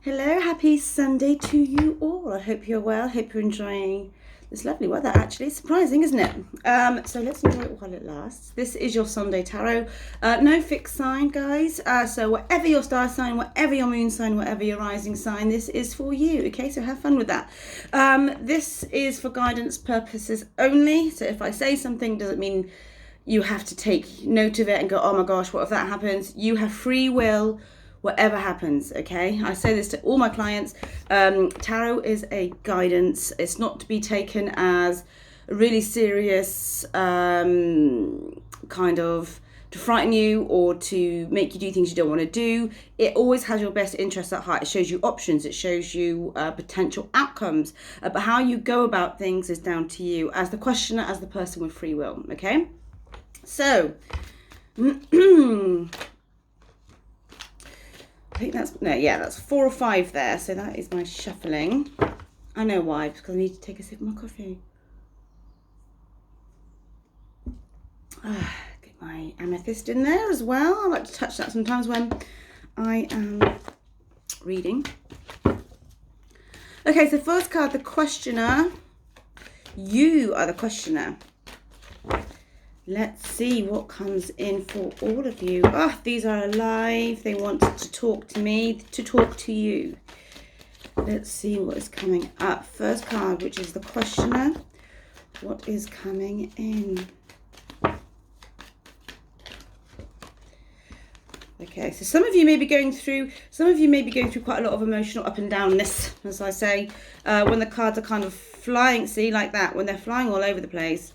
Hello, happy Sunday to you all. I hope you're well. Hope you're enjoying this lovely weather. Actually, it's surprising, isn't it? So let's enjoy it while it lasts. This is your Sunday tarot. No fixed sign, guys. So whatever your star sign, whatever your moon sign, whatever your rising sign, this is for you. Okay, so have fun with that. This is for guidance purposes only. So if I say something, doesn't mean you have to take note of it and go, oh my gosh, what if that happens? You have free will whatever happens, okay? I say this to all my clients. Tarot is a guidance. It's not to be taken as a really serious kind of to frighten you or to make you do things you don't want to do. It always has your best interest at heart. It shows you options. It shows you potential outcomes. But how you go about things is down to you as the questioner, as the person with free will, okay? So, I think that's 4 or 5 there. So that is my shuffling. I know why, because I need to take a sip of my coffee. Get my amethyst in there as well. I like to touch that sometimes when I am reading. Okay, so first card, the questioner. You are the questioner. Let's see what comes in for all of you. Oh, these are alive. They want to talk to me, to talk to you. Let's see what is coming up. First card, which is the questioner. What is coming in? Okay, so some of you may be going through quite a lot of emotional up and downness, as I say, when the cards are kind of flying, see, like that, when they're flying all over the place.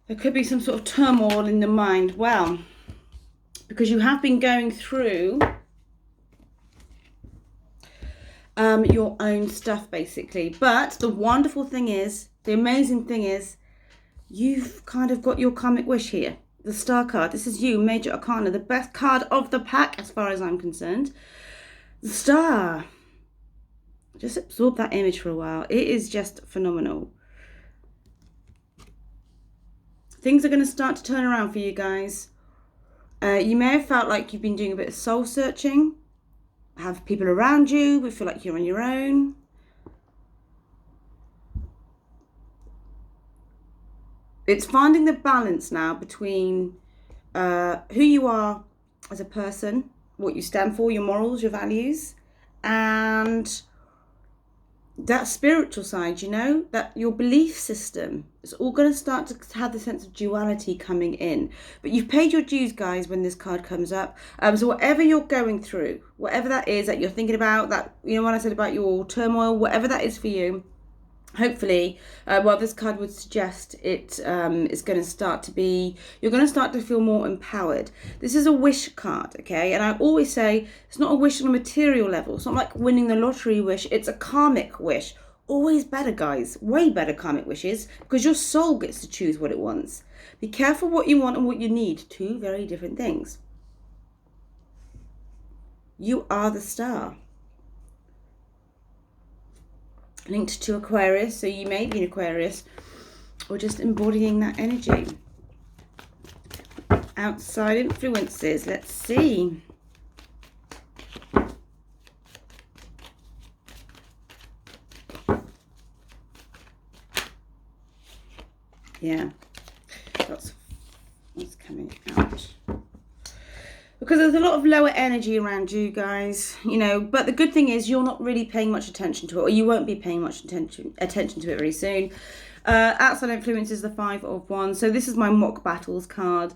There could be some sort of turmoil in the mind. Well, because you have been going through your own stuff, basically. But the wonderful thing is, the amazing thing is, you've kind of got your karmic wish here. The star card. This is you, Major Arcana, the best card of the pack as far as I'm concerned. The star. Just absorb that image for a while. It is just phenomenal. Things are going to start to turn around for you guys. You may have felt like you've been doing a bit of soul searching. Have people around you, but feel like you're on your own. It's finding the balance now between who you are as a person, what you stand for, your morals, your values, and that spiritual side, you know, that your belief system is all going to start to have the sense of duality coming in. But you've paid your dues, guys, when this card comes up. So whatever you're going through, whatever that is that you're thinking about, that, you know, what I said about your turmoil, whatever that is for you, hopefully, this card would suggest it is going to start to be, you're going to start to feel more empowered. This is a wish card, okay? And I always say it's not a wish on a material level. It's not like winning the lottery wish. It's a karmic wish. Always better, guys. Way better karmic wishes, because your soul gets to choose what it wants. Be careful what you want and what you need. Two very different things. You are the star. Linked to Aquarius, so you may be an Aquarius or just embodying that energy. Outside influences, let's see. Yeah, that's what's coming out. Because there's a lot of lower energy around you guys, you know, but the good thing is you're not really paying much attention to it, or you won't be paying much attention to it very soon. Outside influence is the 5 of Wands. So this is my mock battles card.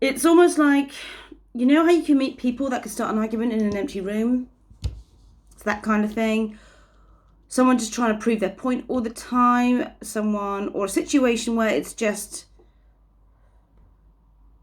It's almost like, you know how you can meet people that could start an argument in an empty room? It's that kind of thing. Someone just trying to prove their point all the time. Someone, or a situation where it's just,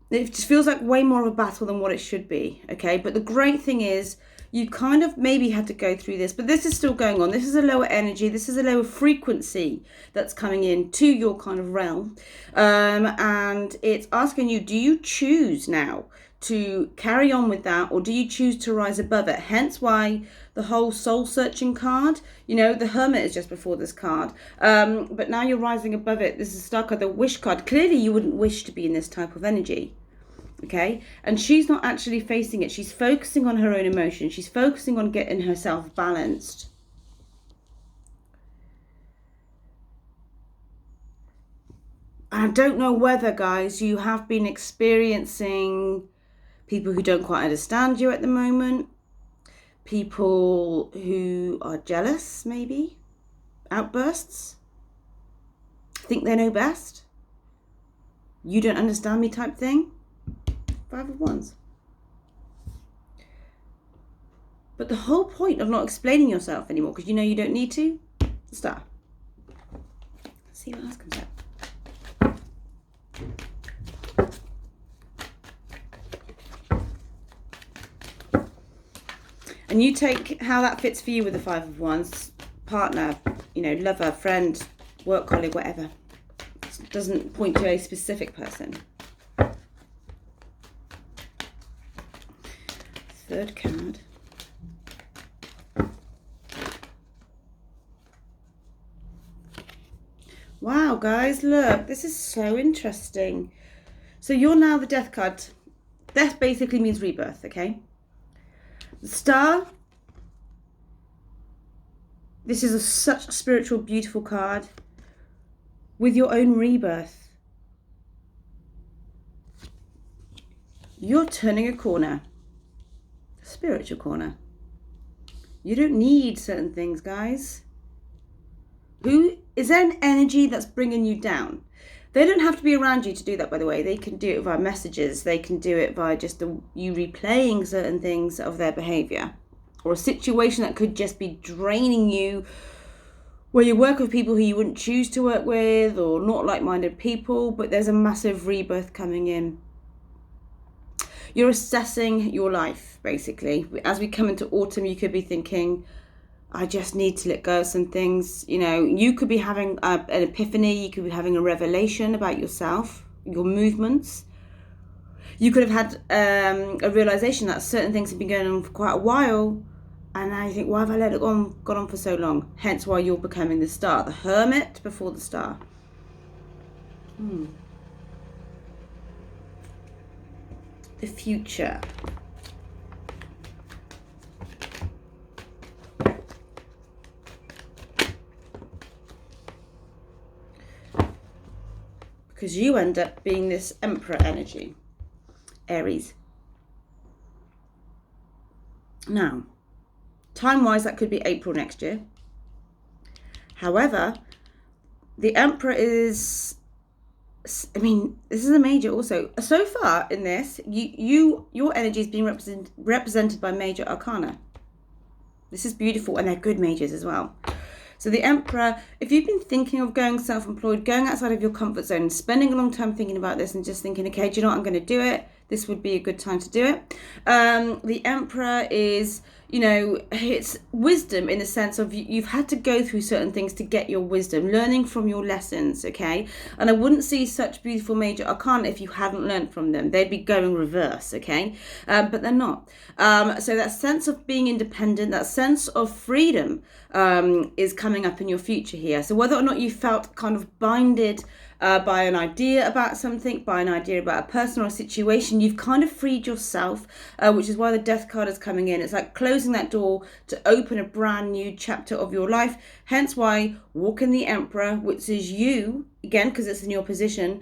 it just feels like way more of a battle than what it should be, okay? But the great thing is, you kind of maybe had to go through this, but this is still going on. This is a lower energy. This is a lower frequency that's coming in to your kind of realm. And it's asking you, do you choose now to carry on with that, or do you choose to rise above it? Hence why the whole soul searching card, you know, the Hermit is just before this card. But now you're rising above it. This is Star card, the wish card. Clearly you wouldn't wish to be in this type of energy. okay? And she's not actually facing it. She's focusing on her own emotions. She's focusing on getting herself balanced. I don't know whether, guys, you have been experiencing people who don't quite understand you at the moment, people who are jealous, maybe, outbursts, think they know best, you don't understand me type thing. 5 of Wands. But the whole point of not explaining yourself anymore, because you know you don't need to, Star. Let's see what else comes up. And you take how that fits for you with the 5 of Wands. Partner, you know, lover, friend, work colleague, whatever. It doesn't point to a specific person. 3rd card. Wow, guys, look, this is so interesting. So you're now the Death card. Death basically means rebirth, okay? The Star. This is such a spiritual, beautiful card with your own rebirth. You're turning a corner, a spiritual corner. You don't need certain things, guys. Is there an energy that's bringing you down? They don't have to be around you to do that, by the way. They can do it via messages. They can do it via just you replaying certain things of their behavior, or a situation that could just be draining you, where you work with people who you wouldn't choose to work with, or not like-minded people, but there's a massive rebirth coming in. You're assessing your life, basically. As we come into autumn, you could be thinking, I just need to let go of some things. You know, you could be having an epiphany. You could be having a revelation about yourself, your movements. You could have had a realization that certain things have been going on for quite a while. And now you think, why have I let it gone on for so long? Hence why you're becoming the Star. The Hermit before the Star. The future. Because you end up being this Emperor energy. Aries. Now, time-wise, that could be April next year. However, the Emperor is, I mean, this is a major also. So far in this, your energy is being represented by major arcana. This is beautiful, and they're good majors as well. So the Emperor, if you've been thinking of going self-employed, going outside of your comfort zone, spending a long time thinking about this and just thinking, okay, do you know what, I'm going to do it. This would be a good time to do it. The Emperor is, you know, it's wisdom in the sense of you've had to go through certain things to get your wisdom, learning from your lessons, okay? And I wouldn't see such beautiful major arcana if you hadn't learned from them. They'd be going reverse, okay? But they're not. So that sense of being independent, that sense of freedom is coming up in your future here. So whether or not you felt kind of binded by an idea about something, by an idea about a person or a situation, you've kind of freed yourself, which is why the Death card is coming in. It's like closing that door to open a brand new chapter of your life. Hence why walk in the Emperor, which is you, again, because it's in your position,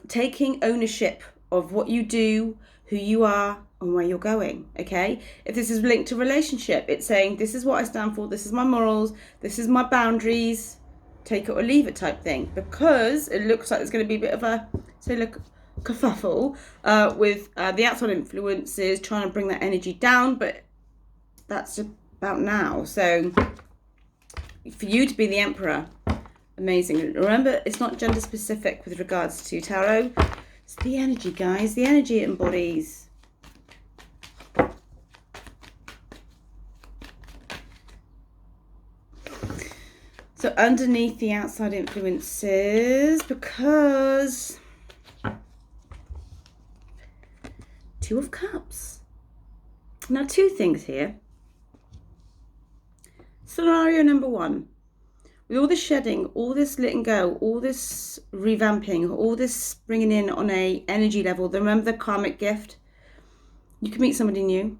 taking ownership of what you do, who you are, and where you're going, okay? If this is linked to relationship, it's saying, this is what I stand for, this is my morals, this is my boundaries, take it or leave it type thing, because it looks like there's going to be a bit of a, say, look, kerfuffle with the outside influences trying to bring that energy down, but that's about now. So for you to be the Emperor, amazing. Remember, it's not gender specific with regards to tarot. It's the energy, guys, the energy it embodies. So underneath the outside influences, because 2 of Cups. Now, 2 things here. Scenario number 1. with all this shedding, all this letting go, all this revamping, all this bringing in on a energy level, remember the karmic gift? You can meet somebody new.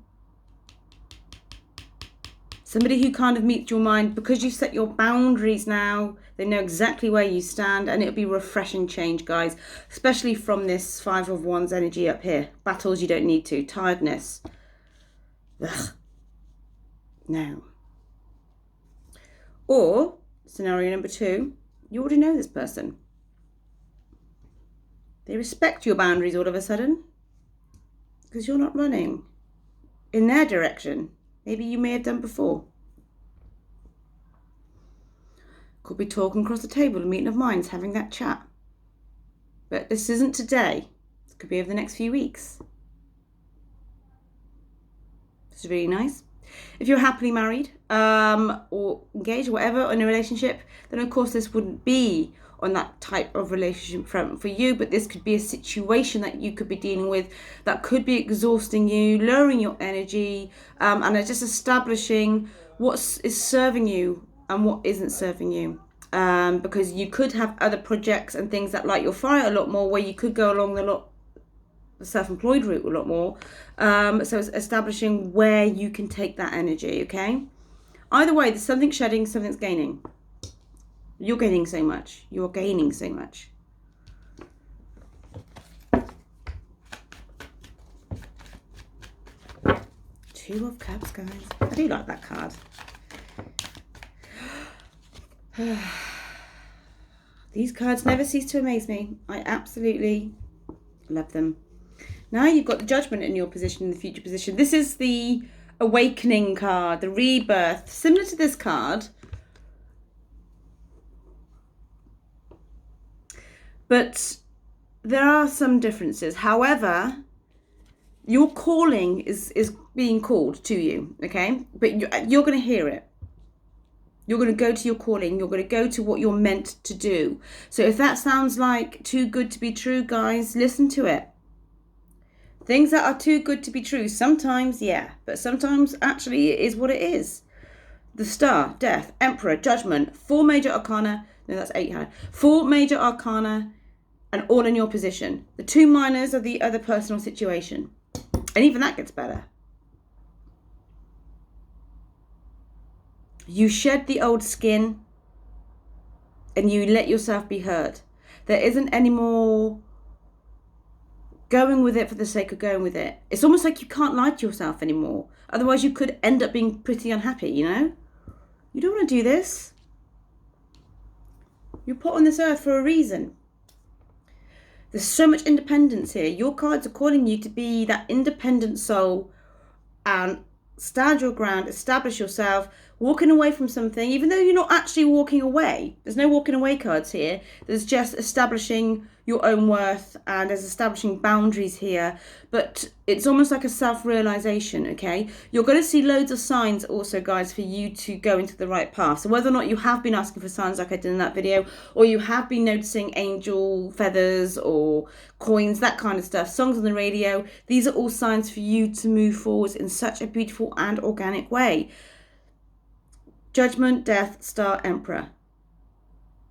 Somebody who kind of meets your mind because you set your boundaries now. They know exactly where you stand, and it'll be refreshing change, guys, especially from this Five of Wands energy up here. Battles you don't need to. Tiredness. Ugh. Now. Or, scenario number 2, you already know this person. They respect your boundaries all of a sudden because you're not running in their direction. Maybe you may have done before. Could be talking across the table, a meeting of minds, having that chat. But this isn't today. This could be over the next few weeks. This is really nice. If you're happily married or engaged or whatever in a relationship, then of course this wouldn't be on that type of relationship front for you, but this could be a situation that you could be dealing with that could be exhausting you, lowering your energy, and just establishing what is serving you and what isn't serving you. Because you could have other projects and things that light your fire a lot more, where you could go along the self-employed route a lot more. So it's establishing where you can take that energy, okay? Either way, there's something shedding, something's gaining. You're gaining so much. You're gaining so much. Two of Cups, guys. I do like that card. These cards never cease to amaze me. I absolutely love them. Now you've got the Judgment in your position, in the future position. This is the Awakening card, the Rebirth. Similar to this card, but there are some differences. However, your calling is being called to you, okay? But you're going to hear it. You're going to go to your calling. You're going to go to what you're meant to do. So if that sounds like too good to be true, guys, listen to it. Things that are too good to be true, sometimes, yeah. But sometimes, actually, it is what it is. The Star, Death, Emperor, Judgment, 4 major arcana. No, that's 8. 4 major arcana, and all in your position. The 2 minors are the other personal situation. And even that gets better. You shed the old skin and you let yourself be heard. There isn't any more going with it for the sake of going with it. It's almost like you can't lie to yourself anymore. Otherwise you could end up being pretty unhappy, you know? You don't want to do this. You're put on this earth for a reason. There's so much independence here. Your cards are calling you to be that independent soul and stand your ground, establish yourself, walking away from something, even though you're not actually walking away. There's no walking away cards here. There's just establishing your own worth, and there's establishing boundaries here. But it's almost like a self-realization, okay? You're going to see loads of signs also, guys, for you to go into the right path. So whether or not you have been asking for signs like I did in that video, or you have been noticing angel feathers or coins, that kind of stuff, songs on the radio, these are all signs for you to move forward in such a beautiful and organic way. Judgment, Death, Star, Emperor.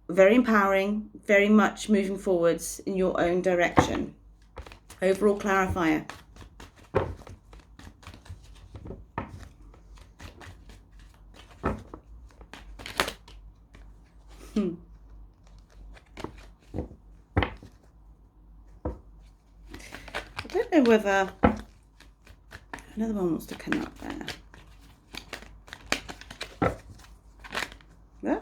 Very empowering, very much moving forwards in your own direction. Overall clarifier. I don't know whether another one wants to come up there. There?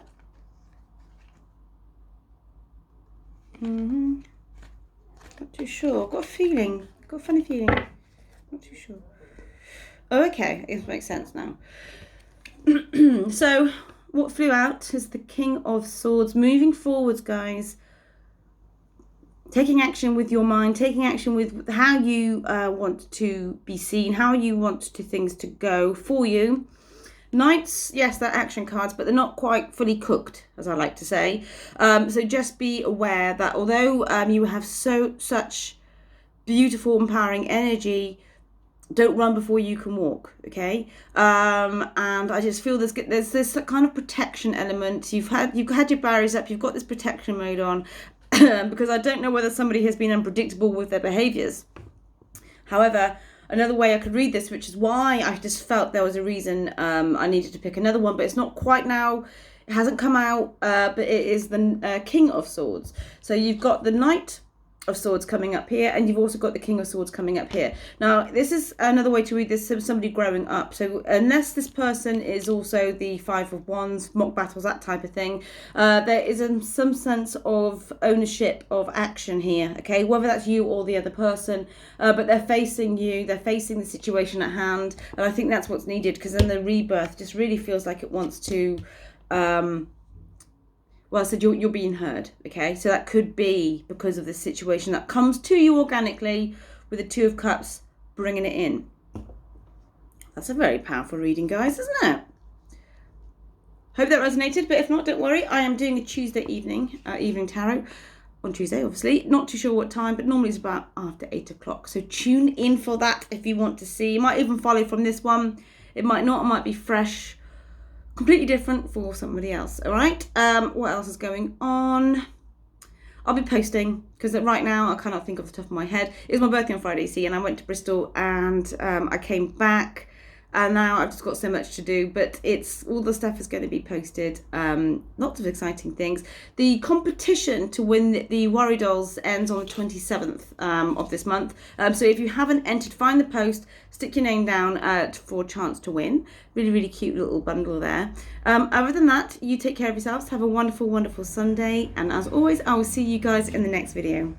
Not too sure. I've got a feeling. I've got a funny feeling. Not too sure. Oh, okay. It makes sense now. So, what flew out is the King of Swords. Moving forwards, guys. Taking action with your mind. Taking action with how you want to be seen. How you want things to go for you. Knights, yes, they're action cards, but they're not quite fully cooked, as I like to say. So just be aware that although you have such beautiful, empowering energy, don't run before you can walk, okay? And I just feel there's this kind of protection element. You've had your barriers up, you've got this protection mode on, because I don't know whether somebody has been unpredictable with their behaviours. However, another way I could read this, which is why I just felt there was a reason I needed to pick another one, but it's not quite now. It hasn't come out, but it is the King of Swords. So you've got the Knight of Swords coming up here, and you've also got the King of Swords coming up here. Now, this is another way to read this, somebody growing up. So unless this person is also the Five of Wands, mock battles, that type of thing, there is some sense of ownership of action here, okay? Whether that's you or the other person, but they're facing you, they're facing the situation at hand, and I think that's what's needed, because then the rebirth just really feels like it wants to... well, I said you're being heard, okay? So that could be because of this situation that comes to you organically with the Two of Cups bringing it in. That's a very powerful reading, guys, isn't it? Hope that resonated, but if not, don't worry. I am doing a Tuesday evening tarot on Tuesday, obviously. Not too sure what time, but normally it's about after 8 o'clock. So tune in for that if you want to see. You might even follow from this one. It might not. It might be fresh. Completely different for somebody else, all right? What else is going on? I'll be posting, because right now I cannot think off the top of my head. It was my birthday on Friday, see, and I went to Bristol, and I came back, and now I've just got so much to do, but all the stuff is going to be posted. Lots of exciting things. The competition to win the Worry Dolls ends on the 27th of this month. So if you haven't entered, find the post, stick your name down for a chance to win. Really, really cute little bundle there. Other than that, you take care of yourselves. Have a wonderful, wonderful Sunday. And as always, I will see you guys in the next video.